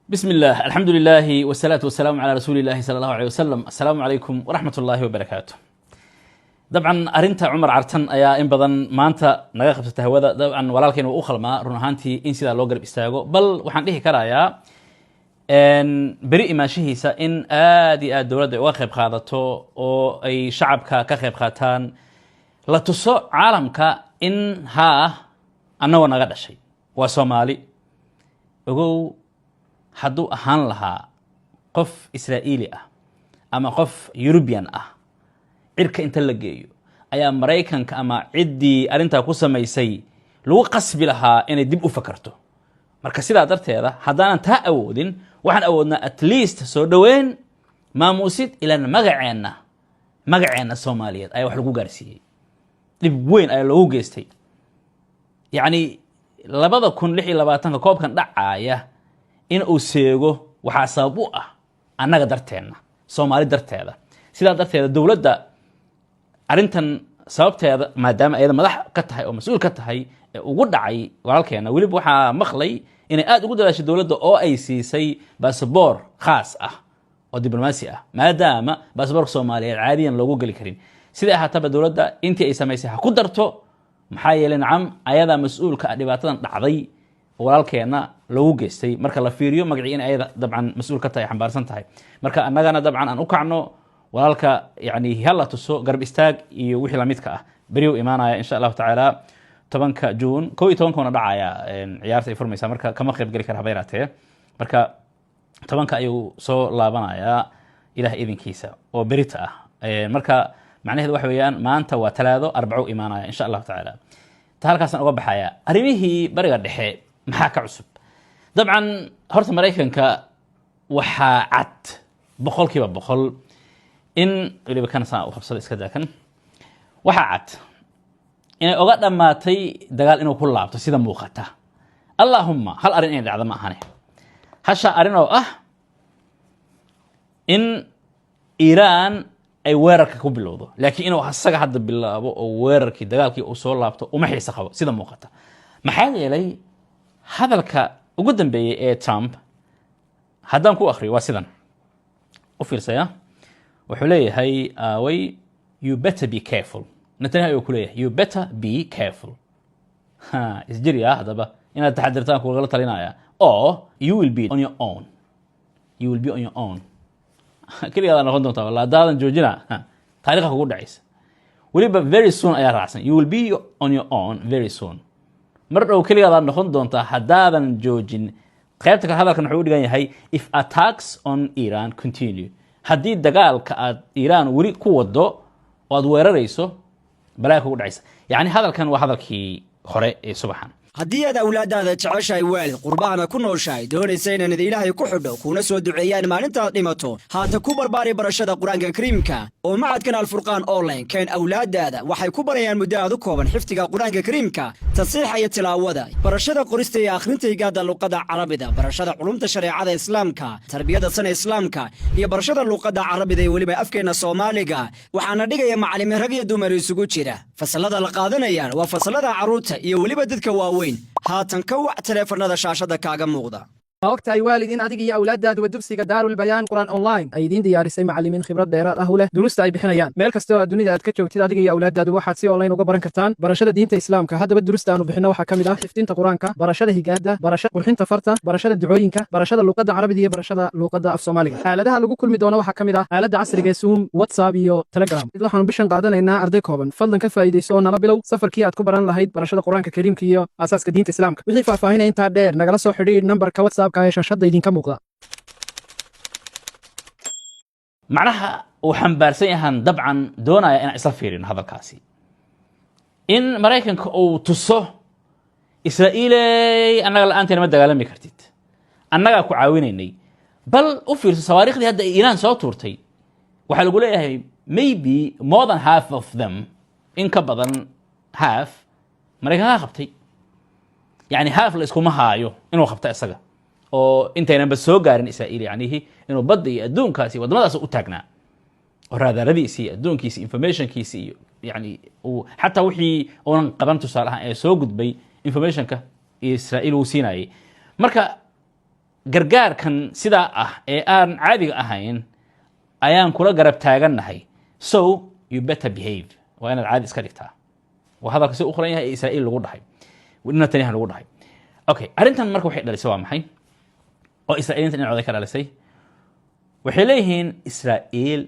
بسم الله الحمد لله والصلاة والسلام على رسول الله صلى الله عليه وسلم. السلام عليكم ورحمة الله وبركاته. طبعا أرنت عمر عرتن أيا إن بدن ما أنت نجاح بتهوذا طبعا ولكن وأخل ما رنهانتي إن سيدا لوجر بيستاجو بل وحنده كرايا إن بريء ما شيء سإن آدي الدولة واخب خاضته أو أي شعب كخب خاتان لا تصو عالم إن ها أنا ونقدر شيء وسومالي وجو hadduu ahaan lahaa qof Israa'iili ah ama qof European ah cirka inta la geeyo ayaa Mareykanka ama ciddii arinta ku sameysay lagu qasbi lahaa inay dib u fakarto. Marka sidaa darteeda haddaan taa awoodin waxaan awoodnaa at least soo dhaweyn maamuusid ilaa magaceena Soomaaliyeed ay wax lagu gaarsiiyay dib weyn ay loogu geystay. Yani 2026 koobkan dhacaya in uu seego waxa sabab u ah annaga darteena Soomaali darteeda sida darteeda dawladda arintan sababteeda maadaama ay madax ka tahay oo mas'uul ka tahay ugu dhacay walaalkeena waliba waxa maqlay inay aad ugu dadaashay dawladda oo ay siisay baasaboor khaas ah oo diblomaasi ah maadaama baasaboorka Soomaaliyeed caadiyan loogu gali karin sida ahaataba dawladda intii ay samaysay ha ku darto maxaa yeelay nacam ayada mas'uulka dhibaatadan dhacday walaalkeena loogu geystay marka la fiiriyo magaciina ayada dabcan mas'uul ka tahay xambaarsan tahay marka annagana dabcan aan u kacno walaalka yani halla tuso garab istaag iyo wixii la midka ah bariyo iimaanaya insha Allah taala 10 June 12 dhacaya ciyaarta ay furmaysa marka kama qayb gali kara habeeraatee marka 10 ayuu soo laabanaya ilaah idinkiisa oo berita ah marka macnaheedu waxa weeyaan maanta waa talaado 4 iimaanaya insha Allah taala halkaasna uga baxaya arimihii bariga dhexe maxaa ka cusub dabcan horta Mareykanka waxa cad boqolkiiba boqol in waliba kan saa u qabsada iska daakan waxa cad inay uga dhamaatay dagaal inuu ku laabto sida muuqata Allahumma hal arin in dhacdo ma ahane hasha arin oo ah in Iran ay weerarka ku bilowdo laakiin inuu asaga hadda bilaabo oo weerarkii dagaalkii uu soo laabto uma xiisa qabo sida muuqata maxaa yeelay hadalka ugu dambeeyay ee Trump haddaan ku akhriyo waa sidan u fiirsaya wuxuu leeyahay you better be careful Netanyahu ayuu ku leeyahay you better be careful isjiriya hadaba inaad taxadirtaan kula talinaya or you will be on your own kaliya noqon doonta walaal daadan joojina taariikhda ugu dhacaysa waliba very soon ayaa raacsan you will be on your own very soon mar dhow kaliya noqon doonta haddaadan joojin qaybta ka hadalkan wuxuu dhigan yahay if attacks on Iran continue haddii dagaalka aad Iran wali ku wado oo aad weerarayso balaa kugu dhacaysa yani hadalkan waa hadalkii hore ee subaxan haddii aad awlaadaada jeceshahay waalid qurbahana ku nooshahay doonaysa inaad ilaahay ku xidho kuna soo duceeyaan maalintaad dhimato haata ku barbaari barashada quraanka kariimka oo macadkan alfurqaan online keen awlaadaada waxay ku barayaan muddo aad u kooban xifdiga quraanka kariimka tasiixa iyo tilaawada barashada qorista iyo akhrinta higaada luqadda carabida barashada culumta shariicada islaamka tarbiyada sana islaamka iyo barashada luqadda carabida ee waliba afkeena Soomaaliga waxaana dhigaya macallimiin rag iyo dumar isugu jira fasalada la qaadanayaan waa fasalada caruurta iyo waliba dadka waaweyn haatan ka wac teleefanada shaashada kaaga muuqda وقتها والد إن أديك يا أولاد داد ودرسك دار البيان قرآن أونلاين أيدين ديارسي معلمين خبرات ديرات أهوله دروس أي بحنيان ميل كستوى الدنيا داد كتشوف تدا أديك يا أولاد داد واحد سي أونلاين وقبرن كرتان برشة دين إسلامك هذا بالدروس تانو بحنا وحكم ده حفتين تقرانك برشة هجادة برشة قرحين تفرتا برشة الدعوينك برشة اللغة العربية دي برشة اللغة الصومالية هذا لغو كل مدونة وحكم ده على عصر جيسوم واتساب يو تليجرام إذا حنو بيشن قاعدنا إنها أرديك هوبن فضلا كفايدة سونا ربلو سفر كي أتكبرن لهيد برشة القرآن كريم كيو أساس كدين إسلامك وحي فاهمين أنت دير نجلسوا حرير نمبر كواتساب كايش شد يدين معناها وحنبارسين يهان طبعا دونا إن إسرافيلين هذا الكاسي إن مريكان أو تصو إسرائيلي أنا الآن تنمد قالمي كرتيت أنا كعاونيني بل أوفر صواريخ دي هذا إيران صوتورتي وحلو قولي هي maybe more than half of them إن كبضن half مريكان خبتي يعني half لإسكو مهايو إنه خبتي أساقا oo intayna bas soo gaarin Israa'iil yaanihi inuu badda iyo adduunkaasi wadamadaas u taagnaa oo raadaaradii adduunkiisa informationkiisa iyo yani oo hatta wixii oo qaban tusaalaha ee soo gudbay informationka Israa'iil uu siinayay marka gargaarkan sidaa ah ee aan caadiga ahayn ayaan kula garab taagannahay, so you better behave. waa inaad caadi iska dhigtaa. waa hadalka si u qoran yahay ee Israa'iil lagu dhahay, Netanyahu lagu dhahay. Okay, arrintan marka waxay dhalisay waa maxay? oo Israa'iiliinta dhinacooda ka dhalisay, waxay leeyihiin Israa'iil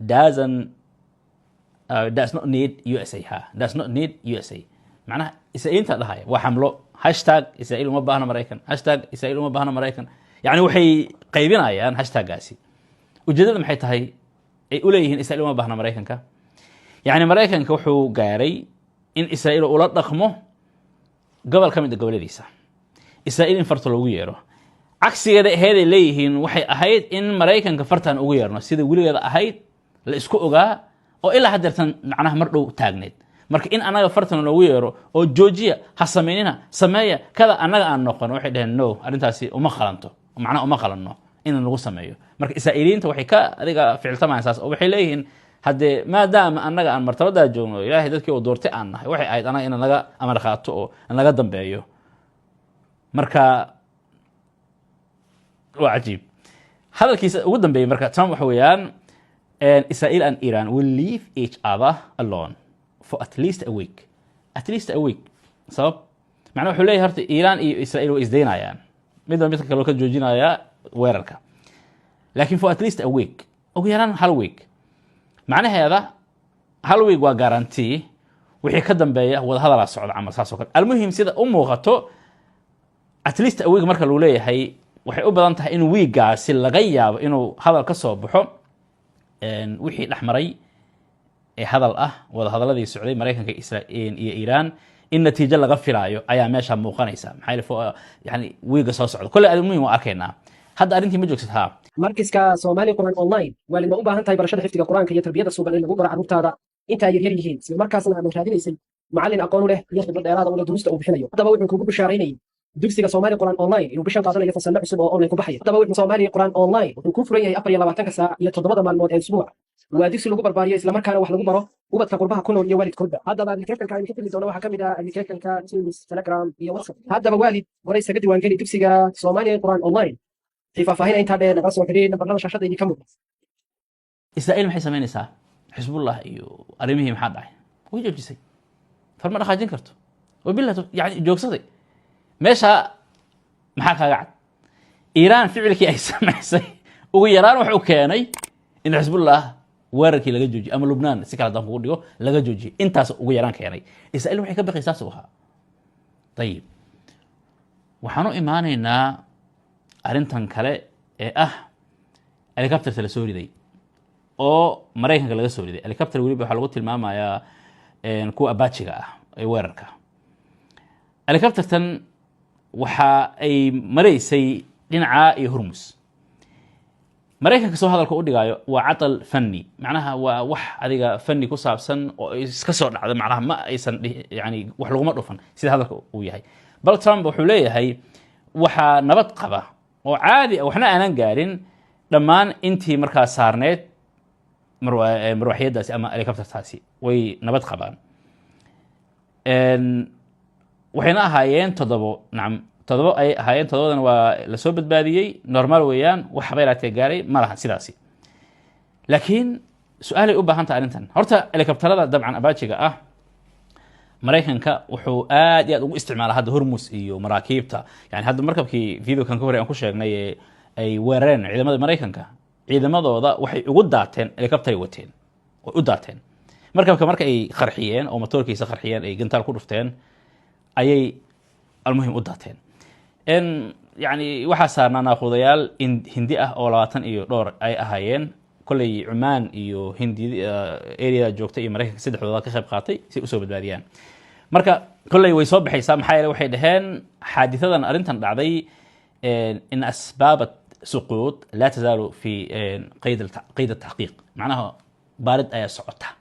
does not need USA. does not need USA. macnaha Israa'iiliinta dhahaya waa xamlo #Israa'iil uma baahna Maraykan, #Israa'iil uma baahna Maraykan. yani waxay qaybinayaan hashtaggaasi. ujeedada maxay tahay ay u leeyihiin Israa'iil uma baahna Maraykanka? yani Maraykanka wuxuu gaaray in Israa'iil ula dhaqmo gobol ka mid ah goboladiisa, Israa'iil in farta loogu yeero. cagsigeeda aheeday leeyihiin waxay ahayd in Maraykanka fartaan ugu yeerno sida weligeeda ahayd la isku ogaa oo ilaa haddeertan macnaha mar dhow taagneed. marka in anaga fartan loogu yeero oo joojiya ha sameynina sameeya kada anaga aan noqon, waxay dhaheen no, arrintaasi uma qalanto, macnaha uma qalanno in lagu sameeyo. marka Israa'iiliinta waxay ka adiga ficiltamaan saas oo waxay leeyihiin haddee maadaama annaga aan martabadaa joogno ilaahay dadkii oo doortay aan nahay, waxay ahayd anaga in laga amar qaato oo laga dambeeyo. marka waa cajiib hadalkiisa ugu dambeeyay. marka Trump waxa weeyaan Israel and Iran will leave each other alone for at least a week. sabab macnaha wuxuu leeyahay horta Iran iyo Israel way isdeynayaan, midba midka kale ka joojinaya weerarka, laakiin for at least a week, ugu yaraan hal week. macnaheeda hal week waa guarantee wixii ka dambeeya wada hadal socda camal saas oo kale. almuhim sida u muuqato at least a week marka lagu leeyahay waxay u badan tahay in wiigaasi laga yaabo inuu hadal ka soo baxo wixii dhexmaray ee hadal ah wada hadaladii socday Maraykanka iyo Iran, in natiijo laga filaayo ayaa meesha muuqanaysa. maxay yani wiiga soo socdo kulli aad muhiim u arkaynaa. hadda arrintii ma joogsataa markiska Soomaali Qur'aan Online waalidna u baahan tahay barashada xifdiga Qur'aanka iyo tarbiyada suuban in lagu baro carruurtaada inta ay yar yihiin, isla markaasna aad raadinaysay macallin aqoon u leh iyo khibrad dheeraad ah oo duruusta uu bixinayo. haddaba wuxuu kugu bishaaraynayay dugsiga Soomaali Qur'aan Online inuu bishan qaadanayo fasallo cusub oo online ku baxaya. haddaba wuxuu Soomaali Qur'aan Online wuxuu ku furan yahay 24 saac iyo 7 maalmood ee usbuuca. waa dugsi lagu barbaariyo isla markaana wax lagu baro ubadka qurbaha ku nool iyo waalidkooda. haddaba applicationka ay ka tiri doona waxaa ka mid ah applicationka Teams, Telegram iyo WhatsApp. haddaba waalid horay isaga diiwaangeli dugsiga Soomaali Qur'aan Online. faahfaahin inta dheer naga soo xiriir nambarada shaashada idin ka muuqda. Israa'iil maxay sameynaysaa? xisbullah iyo arrimihii maxaa dhacay? way joojisay, farma dhaqaajin karto wabillahi yani joogsaday. meesha maxaa kaaga cad? Iran ficilkii ay samaysay ugu yaraan wuxuu keenay in xisbullah weerarkii laga joojiyo ama Lubnaan si kala dan kugu dhigo laga joojiyo. intaas ugu yaraan keenay. Israa'iil waxay ka baqaysaa suuqa. طيب waxaanu imaanaynaa arrintan kale ee ah helicopter la soo riday oo Maraykanka laga soo riday. helicopter waliba waxa lagu tilmaamayaa kuwa Apache-ga ah ee weerarka. helicopter-tan waxa ay mareysay dhinaca iyo Hormuz. Maraykanka soo hadalka u dhigayo waa catal fanni, macnaha waa wax adiga fanni ku saabsan oo iska soo dhacda, macnaha ma aysan yani wax laguma dhufan sida hadalka uu yahay. bal Trump wuxuu leeyahay waxa nabad qaba oo caadi waxna aanan gaarin dhammaan intii markaa saarneed marwaxiyadaasi ama helicopter-taasi way nabad qabaan. waxayna ahaayeen 7 nacam 7 ay ahaayeen 7dan waa la soo badbaadiyay normal weeyaan wax bayraadka gaaray ma lahan sidaasi. laakiin su'aalay u baahan tahay arrintan. horta helicopterada dabcan Apache-ga ah Maraykanka wuxuu aad iyo aad ugu isticmaalaa hadda Hormuz iyo maraakiibta. yani hadda markabkii video kan ka hore aan ku sheegnay ay weerareen ciidamada Maraykanka, ciidamadooda waxay ugu daateen helicopter wateen oo u daateen markabka marka ay qarxiyeen oo motorkiisa qarxiyeen ay gantaal ku dhufteen ayay almuhim u daateen. yani waxa saarnaa naaqudayaal hindi ah oo 20 iyo dhowr ay ahaayeen. kulay Cumaan iyo Hindi area joogtay iyo Maraykanka saddexdooda ka qayb qaatay si u soo badbaadiyaan. marka kulay way soo baxaysaa maxaa yeelay waxay dhaheen xaadisadan arrintan dhacday in asbaabat suquud la tazaalu fi qayd at-tahqiiq, macnaha baarid ayaa socota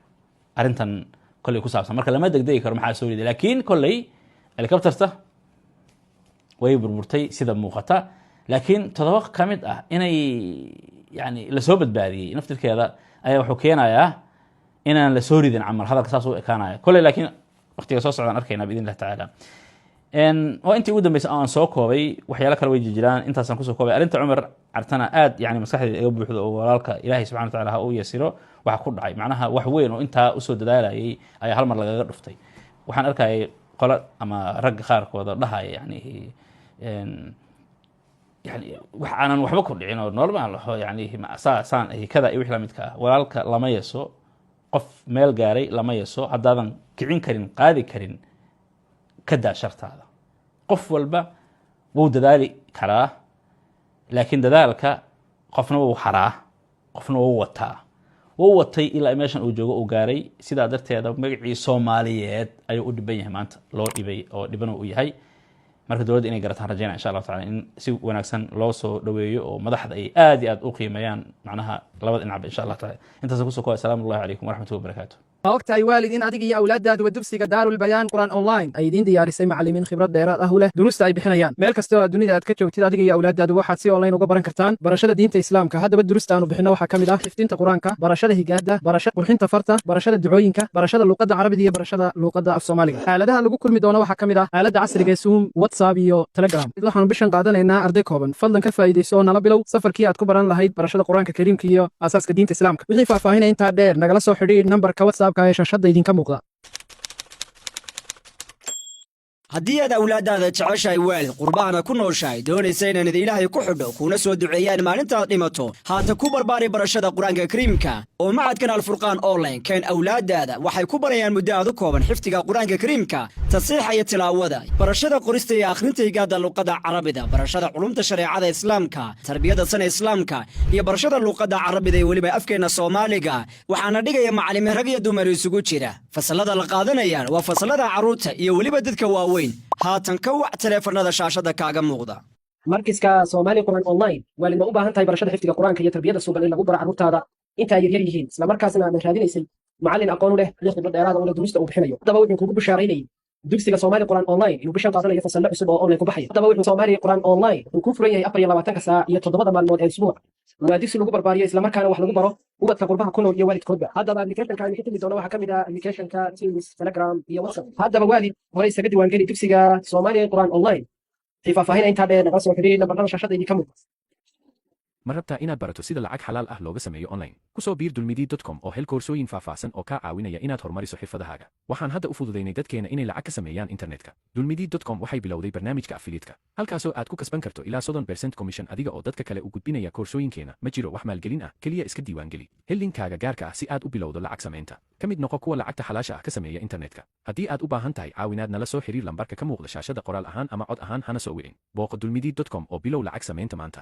arrintan kulay ku saabsan. marka lama degdegi karo maxaa soo riday, laakiin kulay helicopterta way burburtay sida muuqata. laakiin 7 ka mid ah inay yani la soo badbaadiyay naftirkeeda ayaa wuxuu keenayaa inaan la soo ridin camal hadalka saas u ekaanaya kulay. laakiin waqtiga soo socdaan arkayna biidin Allah taala. oo intii ugu dambeysay aan soo koobay waxyaalo kale way jiraan intaasaan kusoo koobay arrinta cumar cartana aad yani maskaxdeeda iga buuxdo oo walaalka ilaahay subxana wa tacaala ha u yasiro waxa ku dhacay macnaha wax weyn oo intaa usoo dadaalayay ayaa hal mar lagaga dhuftay waxaan arkayay qolo ama ragga qaarkooda dhahaya yani wax aanan waxba ku dhicin oo normal ah yani saan kada iyo wixii la midka ah walaalka lama yeso qof meel gaaray lama yeso haddaadan kicin karin qaadi karin ka daa shartaada qof walba wuu dadaali karaa laakiin dadaalka qofna wuu haraa qofna wuu wataa wuu watay ilaa meeshan uu joogo uu gaaray sidaa darteeda magacii Soomaaliyeed ayuu u dhiban yahay maanta loo dhibay oo dhiban uu yahay marka dawladda inay garataan rajaynaa insha Allah taala in si wanaagsan loo soo dhaweeyo oo madaxda ay aad iyo aad u qiimeeyaan macnaha labada dhinac insha Allah taala intaas ku soo koob salaamu alaykum wa rahmatullahi wa barakatuh ogtahay waalid in adiga iyo awlaadaadu dugsiga Daarul Bayaan Qur'aan Online ay idin diyaarisay macallimiin khibrad dheeraad ah u leh duruusta ay bixinayaan meel kasta oo dunida aad ka joogtid adiga iyo awlaadaadu waxaad si online uga baran kartaan barashada diinta islaamka haddaba duruusta aanu bixino waxaa kamid ah xifdinta quraanka barashada higaada barashada qurxinta farta barashada ducooyinka barashada luqadda carabiga iyo barashada luqadda af Soomaaliga aaladaha lagu kulmi doono waxaa kamid ah aaladda casriga ee Zoom WhatsApp iyo Telegram waxaanu bishan qaadanaynaa arday kooban fadlan ka faa'iideyso nala bilow safarkii aad ku baran lahayd barashada quraanka kariimka iyo asaaska diinta islaamka wixii faahfaahinaya inta dheer nagala soo xidhiidh nambarka WhatsApp-ka ee shashada idin haddii aad awlaadaada jeceshahay waalid qurbahana ku nooshahay doonaysa inaanad ilaahay ku xidho kuna soo duceeyaan maalintaad dhimato haata ku barbaari barashada qur-aanka kariimka oo macadkan alfurqaan online keen awlaadaada waxay ku barayaan muddo aad u kooban xifdiga qur-aanka kariimka tasiixa iyo tilaawada barashada qorista iyo akhrinta higaada luqadda carabida barashada culumta shareecada islaamka tarbiyada sana islaamka iyo barashada luqadda carabida ee weliba afkeena Soomaaliga waxaana dhigaya macallimiin rag iyo dumar isugu jira fasalada la qaadanayaan waa fasalada carruurta iyo weliba dadka waaweyn haatan ka wac taleefanada shaashada kaaga muuqda markiska Soomaali Qur'aan Online waalid ma u baahan tahay barashada xifdiga quraanka iyo tarbiyada suuban in lagu baro carruurtaada inta ay yar yihiin isla markaasna aad raadinaysay macallin aqoon u leh iyo khibrad dheeraad ah oo duruusta uu bixinayo haddaba wuxuu kugu bishaaraynayay dugsiga Soomaali Qur'aan Online inuu bishan qaadanayo fasal cusub oo online ku baxaya haddaba wuxuu Soomaali Qur'aan Online uu ku furan yahay 24 saac iyo 7 maalmood ee usbuuc waa dugsi lagu barbaariyo isla markaana wax lagu baro ubadka qurbaha ku nool iyo waalidkoodba haddaba applicationka ay xidhi doona waxa kamid ah applicationka Teams Telegram iyo WhatsApp haddaba waalid hore isaga diiwaan geli dugsiga Soomaali Qur'aan Online si faahfaahin inta dheer naga soo xiriir nambarada shaashada idin ka muuqda ma rabtaa inaad barato sida lacag xalaal ah looga sameeyo online ku soo biir dulmidi.com oo hel koorsooyin faahfaahsan oo kaa caawinaya inaad horumariso xirfadahaaga waxaan hadda u fududeynay dadkeena inay lacag ka sameeyaan internetka dulmidi.com waxay bilowday barnaamijka affiliate-ka halkaasoo aad ku kasban karto ilaa 30% commission adiga oo dadka kale u gudbinaya koorsooyinkeena ma jiro wax maalgelin ah kaliya iska diiwaan geli hel linkaaga gaarka ah si aad u bilowdo lacag samaynta ka mid noqo kuwa lacagta xalaasha ah ka sameeya internetka haddii aad u baahan tahay caawinaad nala soo xiriir lambarka ka muuqda shaashada qoraal ahaan ama cod ahaan hana soo wicin booqo dulmidi.com oo bilow lacag samaynta maanta